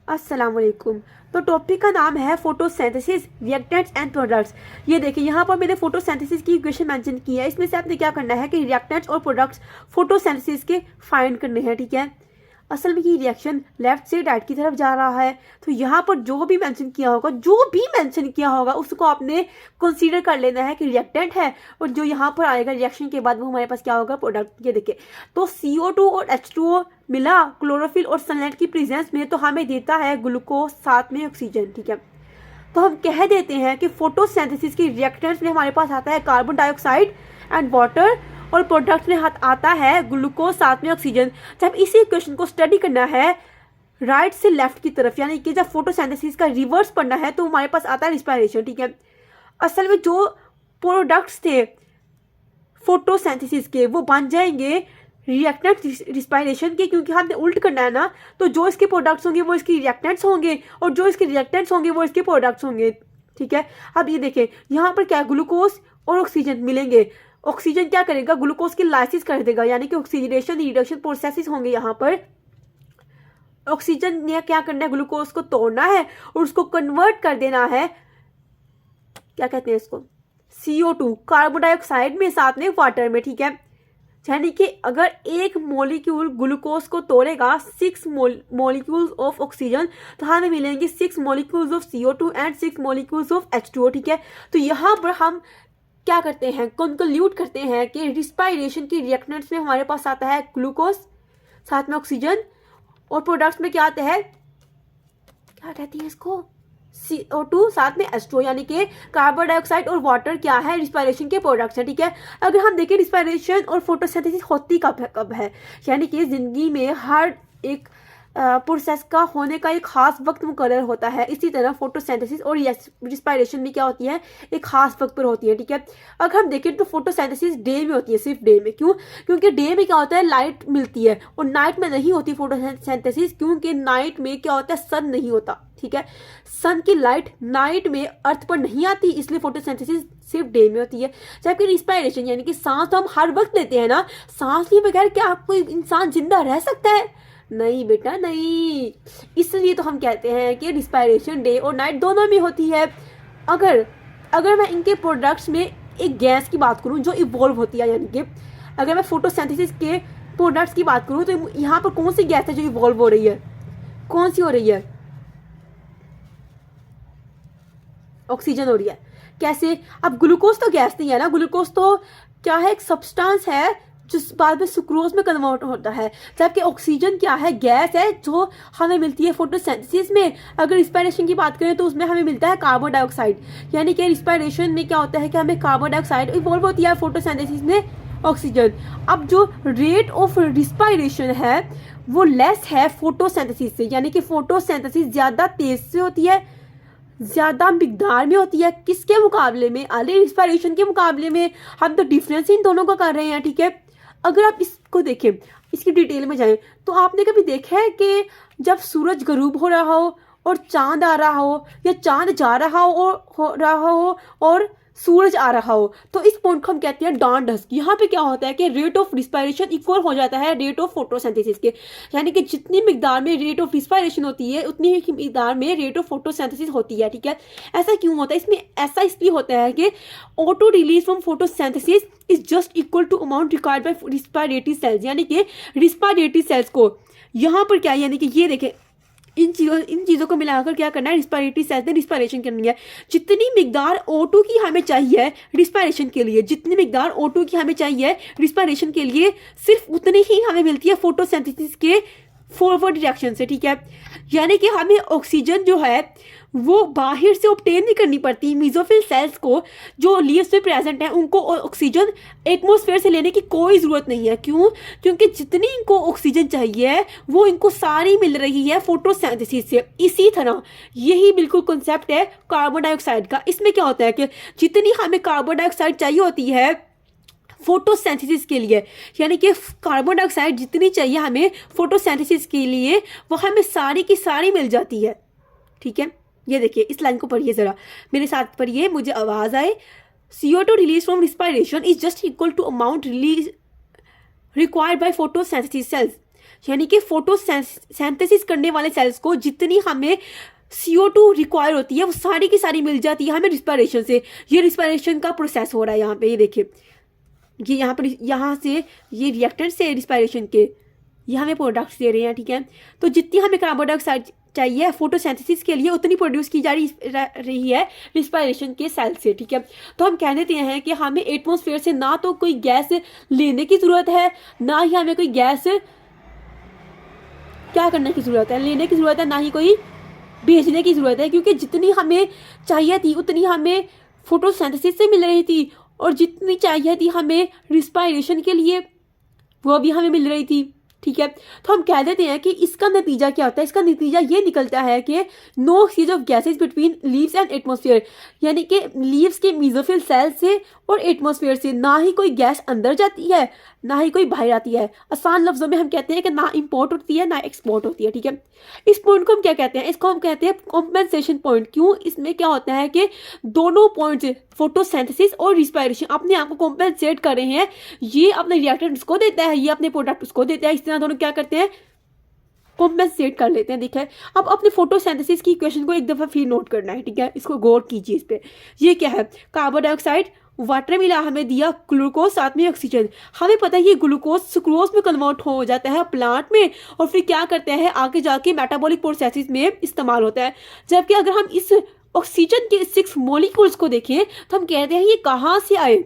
अस्सलाम वालेकुम। तो टॉपिक का नाम है फोटोसिंथेसिस, रिएक्टेंट्स एंड प्रोडक्ट्स। ये देखिए यहाँ पर मैंने फोटोसिंथेसिस की इक्वेशन मेंशन की है। इसमें से आपने क्या करना है कि रिएक्टेंट्स और प्रोडक्ट्स फोटोसिंथेसिस के फाइंड करने हैं, ठीक है। असल में ये रिएक्शन लेफ्ट से राइट की तरफ जा रहा है, तो यहाँ पर जो भी मेंशन किया होगा उसको आपने कंसीडर कर लेना है कि रिएक्टेंट है, और जो यहाँ पर आएगा रिएक्शन के बाद वो हमारे पास क्या होगा, प्रोडक्ट। ये देखिए, तो CO2 और H2O मिला क्लोरोफिल और सनलाइट की प्रेजेंस में, तो हमें देता है ग्लूकोज, साथ में ऑक्सीजन, ठीक है। तो हम कह देते हैं कि फोटोसिंथेसिस की रिएक्टेंट्स में हमारे पास आता है कार्बन डाइऑक्साइड एंड वाटर, और प्रोडक्ट्स में आता है ग्लूकोज, साथ में ऑक्सीजन। जब इसी इक्वेशन को स्टडी करना है राइट से लेफ्ट की तरफ, यानी कि जब फोटोसिंथेसिस का रिवर्स पढ़ना है, तो हमारे पास आता है रिस्पायरेशन, ठीक है। असल में जो प्रोडक्ट्स थे फोटोसिंथेसिस के वो बन जाएंगे रिएक्टेंट रिस्पायरेशन के, क्योंकि हमने उल्ट करना है ना। तो जो इसके प्रोडक्ट्स होंगे वो इसके रिएक्टेंट्स होंगे, और जो इसके रिएक्टेंट्स होंगे वो इसके प्रोडक्ट्स होंगे, ठीक है। अब ये देखें, यहाँ पर क्या ग्लूकोज और ऑक्सीजन मिलेंगे। ऑक्सीजन क्या करेगा, ग्लूकोज की लाइसिस कर देगा, यानी कि ऑक्सीडेशन रिडक्शन प्रोसेसेस होंगे। यहाँ पर ऑक्सीजन ने क्या करना है, ग्लूकोज को तोड़ना है और उसको कन्वर्ट कर देना है, क्या कहते हैं इसको, CO2 कार्बन डाइऑक्साइड में, साथ में वाटर में, ठीक है। यानी कि अगर एक मॉलिक्यूल ग्लूकोज को तोड़ेगा 6 मॉलिक्यूल्स ऑफ ऑक्सीजन, तो हमें मिलेंगे 6 molecules of CO2 and 6 molecules of H2O, ठीक है। तो यहाँ पर हम क्या करते हैं, कंक्लूड करते हैं कि रिस्पायरेशन की रिएक्टेंट्स में हमारे पास आता है ग्लूकोज, साथ में ऑक्सीजन, और प्रोडक्ट्स में क्या आता है, क्या कहती है इसको, CO2 साथ में H2O, यानी कि कार्बन डाइऑक्साइड और वाटर क्या है, रिस्पायरेशन के प्रोडक्ट्स हैं, ठीक है। अगर हम देखें रिस्पायरेशन और फोटोसिंथेसिस होती कब है, यानी कि जिंदगी में हर एक प्रोसेस का होने का एक खास वक्त मुकर्रर होता है। इसी तरह फोटोसिंथेसिस और रिस्पायरेशन भी क्या होती है, एक खास वक्त पर होती है, ठीक है। अगर हम देखें तो फोटोसिंथेसिस डे में होती है, सिर्फ डे में। क्यों? क्योंकि डे में क्या होता है, लाइट मिलती है, और नाइट में नहीं होती फोटोसिंथेसिस, क्योंकि नाइट में क्या होता है, सन नहीं होता, ठीक है। सन की लाइट नाइट में अर्थ पर नहीं आती, इसलिए फोटोसिंथेसिस सिर्फ डे में होती है। जबकि रिस्पायरेशन यानी कि सांस तो हम हर वक्त लेते हैं ना, सांस लिए बगैर क्या कोई इंसान जिंदा रह सकता है? नहीं बेटा, नहीं। इसलिए तो हम कहते हैं कि रिस्पायरेशन डे और नाइट दोनों में होती है। अगर मैं इनके प्रोडक्ट्स में एक गैस की बात करूं जो इवॉल्व होती है, यानी कि अगर मैं फोटोसिंथेसिस के प्रोडक्ट्स की बात करूं, तो यहाँ पर कौन सी गैस है जो इवॉल्व हो रही है, कौन सी हो रही है, ऑक्सीजन हो रही है। कैसे? अब ग्लूकोज तो गैस नहीं है ना, ग्लूकोज तो क्या है, एक सब्सटेंस है जो बाद में सुक्रोज में कन्वर्ट होता है। जबकि ऑक्सीजन क्या है, गैस है जो हमें मिलती है फोटोसिंथेसिस में। अगर रिस्पायरेशन की बात करें तो उसमें हमें मिलता है कार्बन डाइऑक्साइड, यानी कि रिस्पायरेशन में क्या होता है कि हमें कार्बन डाइऑक्साइड इवॉल्व होती है, फोटोसिंथेसिस में ऑक्सीजन। अब जो रेट ऑफ रिस्पायरेशन है वो लेस है फोटोसिंथेसिस से, यानी कि फोटोसिंथेसिस ज़्यादा तेज से होती है, ज़्यादा मिकदार में होती है। किसके मुकाबले में? अर्ली रिस्पायरेशन के मुकाबले में। हम तो डिफरेंस इन दोनों का कर रहे हैं, ठीक है। अगर आप इसको देखें, इसकी डिटेल में जाएं, तो आपने कभी देखा है कि जब सूरज गरूब हो रहा हो और चांद आ रहा हो, या चांद जा रहा हो और सूरज आ रहा हो, तो इस पॉइंट को हम कहते हैं डार्क डस्क। यहाँ पे क्या होता है कि रेट ऑफ रिस्पायरेशन इक्वल हो जाता है रेट ऑफ फोटोसिंथेसिस के, यानी कि जितनी मिकदार में रेट ऑफ रिस्पायरेशन होती है उतनी ही मिकदार में रेट ऑफ फोटोसिंथेसिस होती है, ठीक है। ऐसा क्यों होता है? इसमें ऐसा इसलिए होता है कि auto release from photosynthesis is just equal to amount required by respiratory cells, यानी कि रिस्पायरेटरी सेल्स को यहाँ पर क्या है, यानी कि ये देखें, इन चीज़ों को मिलाकर क्या करना है, रिस्पायरेटरी सेल्स ने रिस्पायरेशन करनी है। जितनी मिकदार O2 की हमें चाहिए रिस्पायरेशन के लिए, जितनी मिकदार O2 की हमें चाहिए रिस्पायरेशन के लिए, सिर्फ उतनी ही हमें मिलती है फोटोसिंथेसिस के फॉरवर्ड रिएक्शन से, ठीक है। यानी कि हमें ऑक्सीजन जो है वो बाहर से ऑब्टेन नहीं करनी पड़ती। मेसोफिल सेल्स को जो लीव्स में प्रेजेंट है उनको ऑक्सीजन एटमॉस्फेयर से लेने की कोई ज़रूरत नहीं है। क्यों? क्योंकि जितनी इनको ऑक्सीजन चाहिए वो इनको सारी मिल रही है फोटोसिंथेसिस से। इसी तरह यही बिल्कुल कॉन्सेप्ट है कार्बन डाइऑक्साइड का। इसमें क्या होता है कि जितनी हमें कार्बन डाइऑक्साइड चाहिए होती है फोटोसिंथेसिस के लिए, यानी कि कार्बन डाइऑक्साइड जितनी चाहिए हमें फोटोसिंथेसिस के लिए, वो हमें सारी की सारी मिल जाती है, ठीक है। ये देखिए, इस लाइन को पढ़िए ज़रा, मेरे साथ पढ़िए, मुझे आवाज़ आए। CO2 release from respiration is just equal to amount release required by photosynthesis cells. यानी कि फोटोसिंथेसिस करने वाले सेल्स को जितनी हमें CO2 रिक्वायर होती है वो सारी की सारी मिल जाती है हमें रिस्पायरेशन से। ये रिस्पायरेशन का प्रोसेस हो रहा है यहाँ पे, ये देखिए, ये यहाँ पर, यहाँ से ये रिएक्टेंट से रिस्पायरेशन के ये हमें प्रोडक्ट्स दे रहे हैं, ठीक है। तो जितनी हमें कार्बन डाइऑक्साइड चाहिए फोटोसिंथेसिस के लिए उतनी प्रोड्यूस की जा रही है रिस्पायरेशन के सेल से, ठीक है। तो हम कह देते हैं कि हमें एटमॉस्फेयर से ना तो कोई गैस लेने की ज़रूरत है, ना ही हमें कोई गैस क्या करने की ज़रूरत है, लेने की ज़रूरत है, ना ही कोई भेजने की ज़रूरत है, क्योंकि जितनी हमें चाहिए थी उतनी हमें फोटोसिंथेसिस से मिल रही थी, और जितनी चाहिए थी हमें रिस्पायरेशन के लिए वो भी हमें मिल रही थी, ठीक है। तो हम कह देते हैं कि इसका नतीजा क्या होता है, इसका नतीजा ये निकलता है कि no exchange of gases between leaves and atmosphere, यानी कि लीव्स के मीजोफिल सेल से और एटमॉस्फेयर से ना ही कोई गैस अंदर जाती है ना ही कोई बाहर आती है। आसान लफ्जों में हम कहते हैं कि ना इंपोर्ट होती है ना एक्सपोर्ट होती है, ठीक है। इस पॉइंट को हम क्या कहते हैं, इसको हम कहते हैं कॉम्पेंसेशन पॉइंट। क्यों? इसमें क्या होता है कि दोनों पॉइंट्स फोटोसिंथेसिस और रिस्पायरेशन अपने आप को कॉम्पेंसेट कर रहे हैं। ये अपने रिएक्टेंट उसको देता है, ये अपने प्रोडक्ट उसको देता है, इस तरह दोनों क्या करते हैं, कॉम्पेंसेट कर लेते हैं। देखिए अब अपने फोटोसिंथेसिस की इक्वेशन को एक दफ़ा फिर नोट करना है, ठीक है। इसको गौर कीजिए इस पर। ये क्या है, कार्बन डाइऑक्साइड, वाटर मिला, हमें दिया ग्लूकोज, साथ में ऑक्सीजन। हमें पता है ये ग्लूकोज सुक्रोज में कन्वर्ट हो जाता है प्लांट में, और फिर क्या करते हैं आगे जाके मेटाबॉलिक प्रोसेसेस में इस्तेमाल होता है। जबकि अगर हम इस ऑक्सीजन के 6 मॉलिक्यूल्स को देखें तो हम कहते हैं ये कहाँ से आए,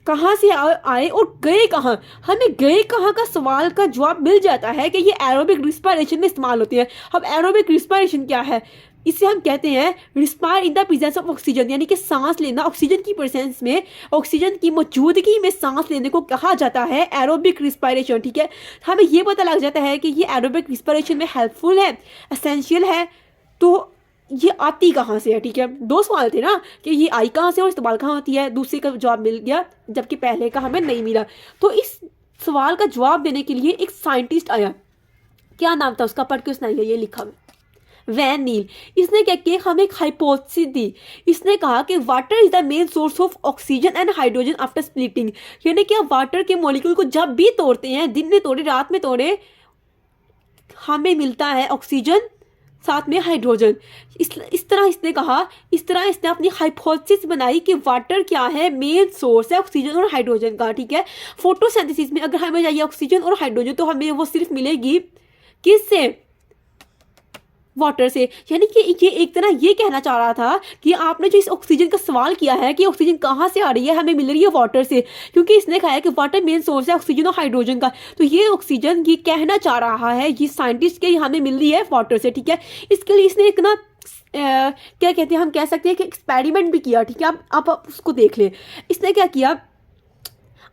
कहाँ से आए और गए कहाँ। हमें गए कहाँ का सवाल का जवाब मिल जाता है कि ये एरोबिक रिस्पायरेशन में इस्तेमाल होती है। अब एरोबिक रिस्पायरेशन क्या है, इसे हम कहते हैं respire in the presence of oxygen, यानी कि सांस लेना ऑक्सीजन की प्रेजेंस में, ऑक्सीजन की मौजूदगी में सांस लेने को कहा जाता है एरोबिक रिस्पायरेशन, ठीक है। हमें ये पता लग जाता है कि ये एरोबिक रिस्पायरेशन में हेल्पफुल है, एसेंशियल है। तो ये आती कहाँ से है, ठीक है। 2 सवाल थे ना कि ये आई कहाँ से और इस्तेमाल कहाँ होती है, दूसरे का जवाब मिल गया जबकि पहले का हमें नहीं मिला। तो इस सवाल का जवाब देने के लिए एक साइंटिस्ट आया, क्या नाम था उसका, पढ़ के सुनाइए, ये लिखा वैन नील। इसने क्या किया, हमें एक हाइपोथेसिस दी। इसने कहा कि water is the main source of oxygen and hydrogen after splitting, यानी कि आप वाटर के मॉलिक्यूल को जब भी तोड़ते हैं, दिन में तोड़े रात में तोड़े, हमें मिलता है ऑक्सीजन साथ में हाइड्रोजन। इस तरह इसने कहा, इस तरह इसने अपनी हाइपोथेसिस बनाई कि वाटर क्या है, मेन सोर्स है ऑक्सीजन और हाइड्रोजन का, ठीक है। फोटोसिंथेसिस में अगर हमें चाहिए ऑक्सीजन और हाइड्रोजन तो हमें वो सिर्फ मिलेगी किससे, वाटर से। यानी कि ये एक तरह ये कहना चाह रहा था कि आपने जो इस ऑक्सीजन का सवाल किया है कि ऑक्सीजन कहाँ से आ रही है, हमें मिल रही है वाटर से, क्योंकि इसने कहा है कि वाटर मेन सोर्स है ऑक्सीजन और हाइड्रोजन का। तो ये ऑक्सीजन ये कहना चाह रहा है ये साइंटिस्ट के हमें मिल रही है वाटर से, ठीक है। इसके लिए इसने एक ना क्या कहते हैं, हम कह सकते हैं कि एक्सपेरिमेंट भी किया, ठीक है। आप उसको देख लें। इसने क्या किया,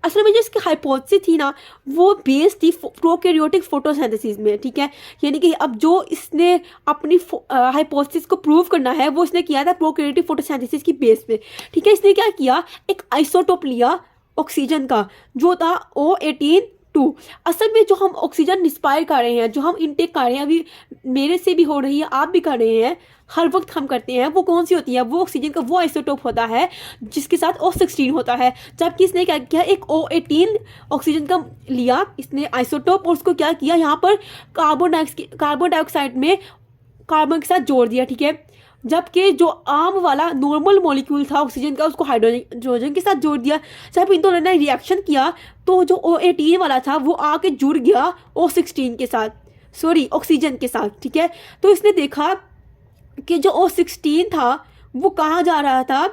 असल में जो इसकी हाइपोथेसिस थी ना वो बेस्ड थी प्रोकैरियोटिक फोटोसिंथेसिस में, ठीक है। यानी कि अब जो इसने अपनी हाइपोथेसिस को प्रूव करना है वो इसने किया था प्रोकैरियोटिक फोटोसिंथेसिस की बेस पे, ठीक है। इसने क्या किया, एक आइसोटोप लिया ऑक्सीजन का जो था O18-2। असल में जो हम ऑक्सीजन इंस्पायर कर रहे हैं, जो हम इनटेक कर रहे हैं, अभी मेरे से भी हो रही है, आप भी कर रहे हैं, हर वक्त हम करते हैं, वो कौन सी होती है, वो ऑक्सीजन का वो आइसोटोप होता है जिसके साथ O16 होता है। जबकि इसने क्या किया, एक O18 ऑक्सीजन का लिया इसने आइसोटोप, और उसको क्या किया, यहाँ पर कार्बन डाइऑक्साइड में कार्बन के साथ जोड़ दिया, ठीक है। जबकि जो आम वाला नॉर्मल मॉलिक्यूल था ऑक्सीजन का उसको हाइड्रोजन के साथ जोड़ दिया। जब इन दोनों ने रिएक्शन किया तो जो O18 वाला था वो आके जुड़ गया O16 के साथ, सॉरी ऑक्सीजन के साथ, ठीक है। तो इसने देखा कि जो O16 था वो कहाँ जा रहा था,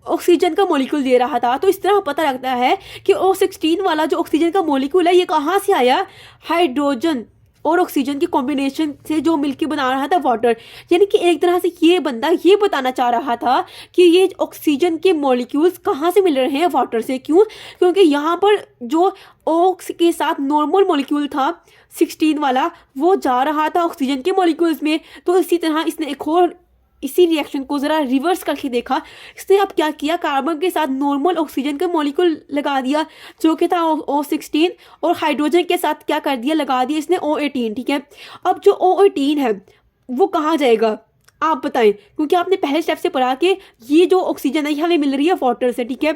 ऑक्सीजन का मॉलिक्यूल दे रहा था। तो इस तरह पता लगता है कि O16 वाला जो ऑक्सीजन का मॉलिक्यूल है ये कहाँ से आया, हाइड्रोजन और ऑक्सीजन की कॉम्बिनेशन से जो मिलके बना रहा था वाटर। यानी कि एक तरह से ये बंदा ये बताना चाह रहा था कि ये ऑक्सीजन के मॉलिक्यूल्स कहाँ से मिल रहे हैं, वाटर से। क्यों? क्योंकि यहाँ पर जो ऑक्स के साथ नॉर्मल मॉलिक्यूल था 16 वाला वो जा रहा था ऑक्सीजन के मॉलिक्यूल्स में। तो इसी तरह इसने एक और इसी रिएक्शन को ज़रा रिवर्स करके देखा। इसने अब क्या किया, कार्बन के साथ नॉर्मल ऑक्सीजन का मॉलिक्यूल लगा दिया जो कि था O16, और हाइड्रोजन के साथ क्या कर दिया, लगा दिया इसने O18, ठीक है। अब जो O18 है वो कहाँ जाएगा आप बताएं, क्योंकि आपने पहले स्टेप से पढ़ा कि ये जो ऑक्सीजन है ये हमें मिल रही है वाटर से, ठीक है।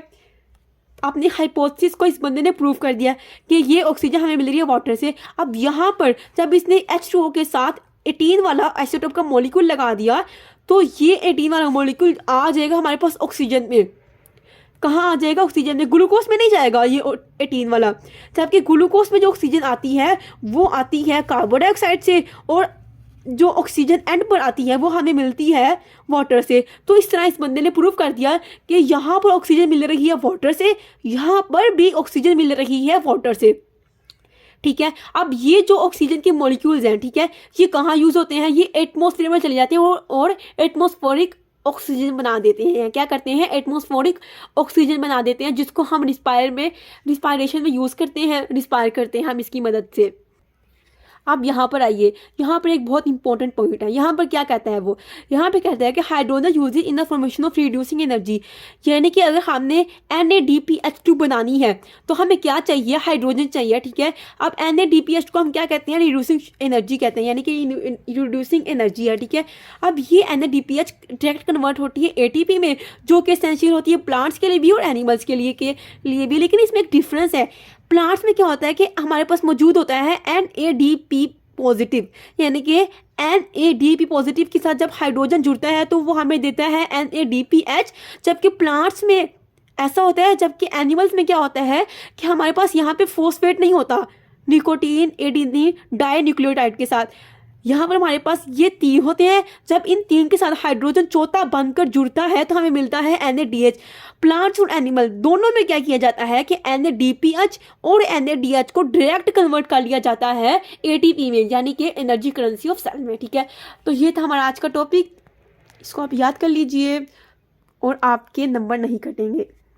अपनी हाइपोथेसिस को इस बंदे ने प्रूव कर दिया कि ये ऑक्सीजन हमें मिल रही है वाटर से। अब यहाँ पर जब इसने H2O के साथ 18 वाला आइसोटोप का मॉलिक्यूल लगा दिया तो ये 18 वाला मॉलिक्यूल आ जाएगा हमारे पास ऑक्सीजन में। कहाँ आ जाएगा? ऑक्सीजन में। ग्लूकोज में नहीं जाएगा ये 18 वाला। जबकि ग्लूकोज में जो ऑक्सीजन आती है वो आती है कार्बन डाइऑक्साइड से, और जो ऑक्सीजन एंड पर आती है वो हमें मिलती है वाटर से। तो इस तरह इस बंदे ने प्रूव कर दिया कि यहाँ पर ऑक्सीजन मिल रही है वाटर से, यहाँ पर भी ऑक्सीजन मिल रही है वाटर से। ठीक है, अब ये जो ऑक्सीजन के मॉलिक्यूल्स हैं, ठीक है, ये कहाँ यूज़ होते हैं? ये एटमॉस्फेयर में चले जाते हैं और एटमॉस्फेरिक ऑक्सीजन बना देते हैं। क्या करते हैं? एटमॉस्फेरिक ऑक्सीजन बना देते हैं, जिसको हम रिस्पायरेशन में यूज़ करते हैं, रिस्पायर करते हैं हम इसकी मदद से। अब यहाँ पर आइए, यहाँ पर एक बहुत इंपॉर्टेंट पॉइंट है। यहाँ पर क्या कहता है वो? यहाँ पे कहता है कि hydrogen use in the formation of reducing energy, यानी कि अगर हमने NADPH2 बनानी है तो हमें क्या चाहिए? हाइड्रोजन चाहिए। ठीक है, अब NADPH को हम क्या कहते हैं? रिड्यूसिंग एनर्जी कहते हैं, यानी कि रिड्यूसिंग एनर्जी है। ठीक है, अब ये NADPH डायरेक्ट कन्वर्ट होती है ATP में, जो कि एसेंशियल होती है प्लांट्स के लिए भी और एनिमल्स के लिए भी। लेकिन इसमें एक डिफरेंस है। प्लांट्स में क्या होता है कि हमारे पास मौजूद होता है NADP पॉजिटिव, यानी कि NADP पॉजिटिव के साथ जब हाइड्रोजन जुड़ता है तो वो हमें देता है NADPH। जबकि प्लांट्स में ऐसा होता है, जबकि एनिमल्स में क्या होता है कि हमारे पास यहाँ पे फॉस्फेट नहीं होता, निकोटीन एडेनिन डाई न्यूक्लियोटाइड के साथ। यहाँ पर हमारे पास ये 3 होते हैं। जब इन 3 के साथ हाइड्रोजन चौथा बनकर जुड़ता है तो हमें मिलता है NADH। प्लांट्स और एनिमल दोनों में क्या किया जाता है कि NADPH और NADH को डायरेक्ट कन्वर्ट कर लिया जाता है ATP में, यानी कि एनर्जी करेंसी ऑफ सेल में। ठीक है, तो ये था हमारा आज का टॉपिक, इसको आप याद कर लीजिए और आपके नंबर नहीं कटेंगे।